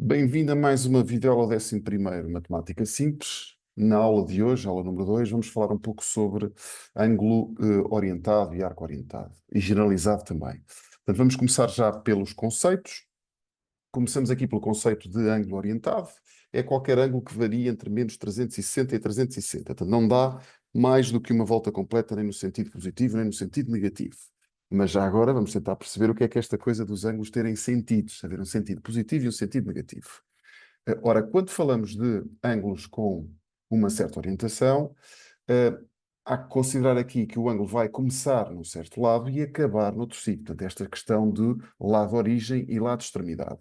Bem-vindo a mais uma videoaula 11º Matemática Simples. Na aula de hoje, aula número 2, vamos falar um pouco sobre ângulo orientado e arco orientado e generalizado também. Portanto, vamos começar já pelos conceitos. Começamos aqui pelo conceito de ângulo orientado. É qualquer ângulo que varia entre menos 360 e 360. Portanto, não dá mais do que uma volta completa, nem no sentido positivo, nem no sentido negativo. Mas já agora vamos tentar perceber o que é esta coisa dos ângulos terem sentidos, haver um sentido positivo e um sentido negativo. Ora, quando falamos de ângulos com uma certa orientação, eh, há que considerar aqui que o ângulo vai começar num certo lado e acabar noutro sítio. Portanto, esta questão de lado de origem e lado de extremidade.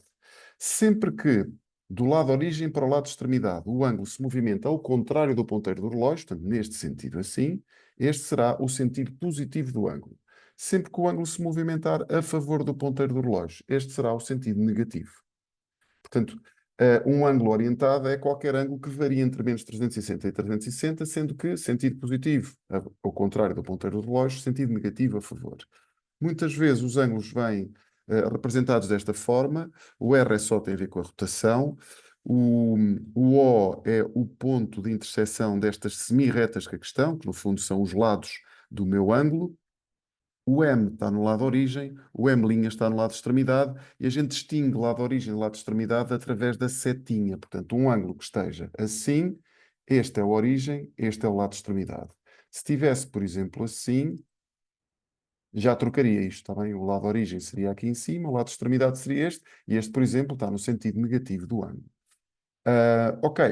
Sempre que do lado de origem para o lado de extremidade o ângulo se movimenta ao contrário do ponteiro do relógio, portanto, neste sentido assim, este será o sentido positivo do ângulo. Sempre que o ângulo se movimentar a favor do ponteiro do relógio, este será o sentido negativo. Portanto, um ângulo orientado é qualquer ângulo que varia entre menos 360 e 360, sendo que sentido positivo, ao contrário do ponteiro do relógio, sentido negativo a favor. Muitas vezes os ângulos vêm representados desta forma. O R é só tem a ver com a rotação. O, o O é o ponto de interseção destas semi-retas que aqui estão, que no fundo são os lados do meu ângulo. O M está no lado de origem, o M' está no lado de extremidade, e a gente distingue lado de origem e lado de extremidade através da setinha. Portanto, um ângulo que esteja assim, este é a origem, este é o lado de extremidade. Se tivesse, por exemplo, assim, já trocaria isto, está bem? O lado de origem seria aqui em cima, o lado de extremidade seria este, e este, por exemplo, está no sentido negativo do ângulo. Ok,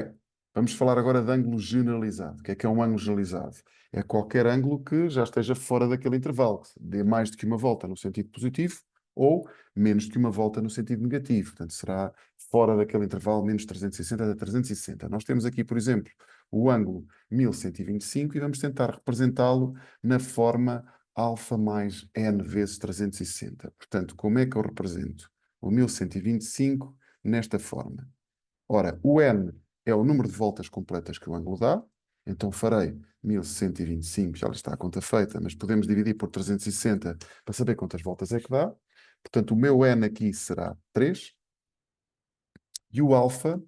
vamos falar agora de ângulo generalizado. O que é um ângulo generalizado? É qualquer ângulo que já esteja fora daquele intervalo, que dê mais do que uma volta no sentido positivo ou menos do que uma volta no sentido negativo. Portanto, será fora daquele intervalo menos 360 a 360. Nós temos aqui, por exemplo, o ângulo 1125 e vamos tentar representá-lo na forma alfa mais n vezes 360. Portanto, como é que eu represento o 1125 nesta forma? Ora, o n é o número de voltas completas que o ângulo dá, então farei 1125, já lhe está a conta feita, mas podemos dividir por 360 para saber quantas voltas é que dá. Portanto, o meu n aqui será 3, e o alfa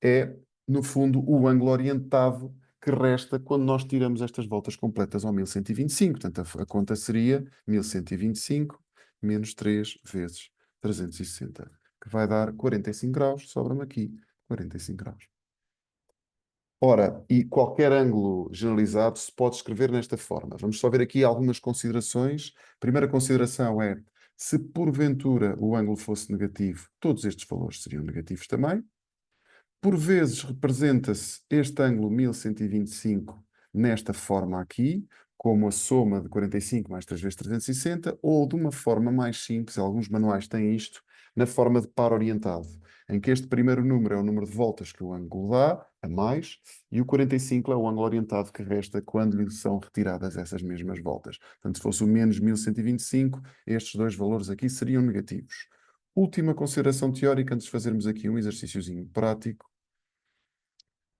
é, no fundo, o ângulo orientado que resta quando nós tiramos estas voltas completas ao 1125. Portanto, a conta seria 1125 menos 3 vezes 360, que vai dar 45 graus, sobra-me aqui 45 graus. Ora, e qualquer ângulo generalizado se pode escrever nesta forma. Vamos só ver aqui algumas considerações. A primeira consideração é, se porventura o ângulo fosse negativo, todos estes valores seriam negativos também. Por vezes representa-se este ângulo 1125 nesta forma aqui, como a soma de 45 mais 3 vezes 360, ou de uma forma mais simples, alguns manuais têm isto, na forma de par orientado, em que este primeiro número é o número de voltas que o ângulo dá, a mais, e o 45 é o ângulo orientado que resta quando lhe são retiradas essas mesmas voltas. Portanto, se fosse o menos 1125, estes dois valores aqui seriam negativos. Última consideração teórica, antes de fazermos aqui um exercíciozinho prático,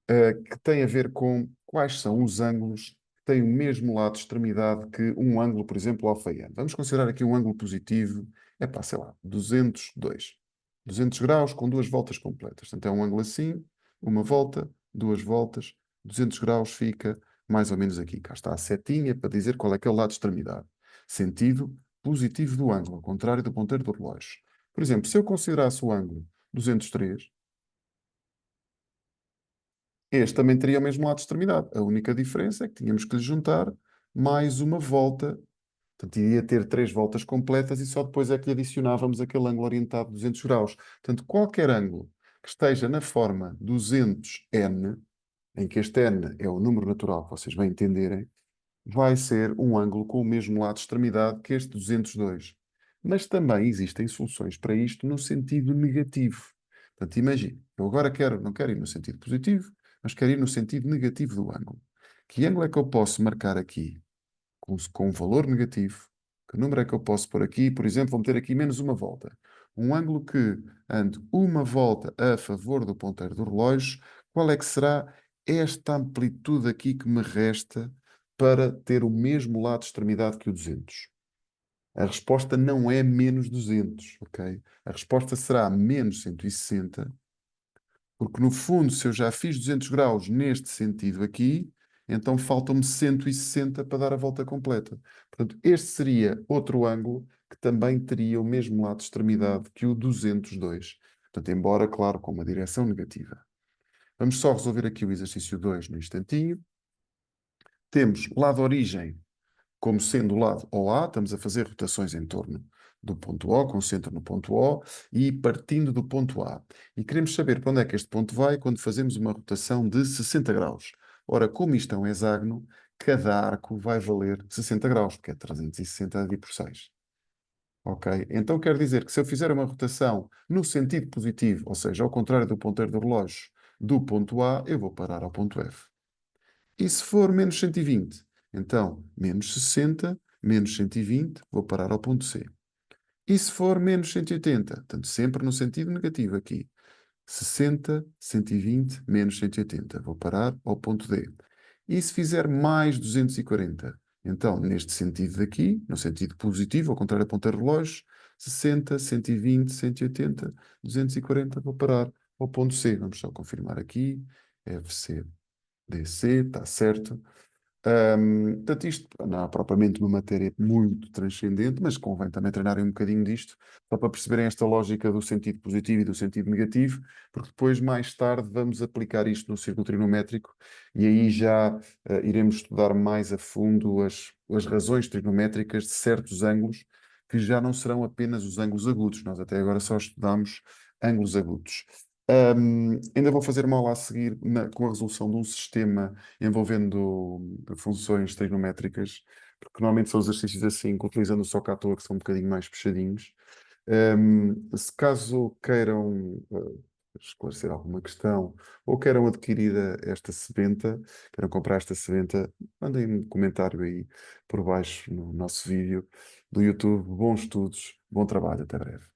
que tem a ver com quais são os ângulos que têm o mesmo lado de extremidade que um ângulo, por exemplo, alfa-n. Vamos considerar aqui um ângulo positivo, é pá, sei lá, 202. 200 graus com duas voltas completas. Portanto, é um ângulo assim, uma volta, duas voltas, 200 graus fica mais ou menos aqui. Cá está a setinha para dizer qual é que é o lado de extremidade. Sentido positivo do ângulo, ao contrário do ponteiro do relógio. Por exemplo, se eu considerasse o ângulo 203, este também teria o mesmo lado de extremidade. A única diferença é que tínhamos que lhe juntar mais uma volta. Portanto, iria ter três voltas completas e só depois é que lhe adicionávamos aquele ângulo orientado de 200 graus. Portanto, qualquer ângulo que esteja na forma 200n, em que este n é o número natural, que vocês bem entenderem, vai ser um ângulo com o mesmo lado de extremidade que este 202. Mas também existem soluções para isto no sentido negativo. Portanto, imagine, eu agora não quero ir no sentido positivo, mas quero ir no sentido negativo do ângulo. Que ângulo é que eu posso marcar aqui com um valor negativo? Que número é que eu posso pôr aqui? Por exemplo, vou meter aqui menos uma volta. Um ângulo que ande uma volta a favor do ponteiro do relógio, qual é que será esta amplitude aqui que me resta para ter o mesmo lado de extremidade que o 200? A resposta não é menos 200, ok? A resposta será menos 160, Porque no fundo, se eu já fiz 200 graus neste sentido aqui, então faltam-me 160 para dar a volta completa. Portanto, este seria outro ângulo que também teria o mesmo lado de extremidade que o 202. Portanto, embora, claro, com uma direção negativa. Vamos só resolver aqui o exercício 2 no instantinho. Temos lado origem como sendo o lado OA, estamos a fazer rotações em torno do ponto O, com centro no ponto O, e partindo do ponto A. E queremos saber para onde é que este ponto vai quando fazemos uma rotação de 60 graus. Ora, como isto é um hexágono, cada arco vai valer 60 graus, porque é 360 dividido por 6. Ok? Então quer dizer que se eu fizer uma rotação no sentido positivo, ou seja, ao contrário do ponteiro do relógio, do ponto A, eu vou parar ao ponto F. E se for menos 120? Então, menos 60, menos 120, vou parar ao ponto C. E se for menos 180? Portanto, sempre no sentido negativo aqui. 60, 120, menos 180. Vou parar ao ponto D. E se fizer mais 240? Então, neste sentido daqui, no sentido positivo, ao contrário do ponteiro relógio, 60, 120, 180, 240, vou parar ao ponto C. Vamos só confirmar aqui. FC, DC, está certo. Portanto, isto não é propriamente uma matéria muito transcendente, mas convém também treinarem um bocadinho disto, só para perceberem esta lógica do sentido positivo e do sentido negativo, porque depois, mais tarde, vamos aplicar isto no círculo trigonométrico e aí já iremos estudar mais a fundo as razões trigonométricas de certos ângulos, que já não serão apenas os ângulos agudos. Nós até agora só estudamos ângulos agudos. Ainda vou fazer uma aula a seguir com a resolução de um sistema envolvendo funções trigonométricas, porque normalmente são exercícios assim, que utilizando o SOCATOA, que são um bocadinho mais puxadinhos. Se caso queiram esclarecer alguma questão ou queiram adquirir esta sebenta, queiram comprar esta sebenta, mandem um comentário aí por baixo no nosso vídeo do YouTube. Bons estudos, bom trabalho, até breve.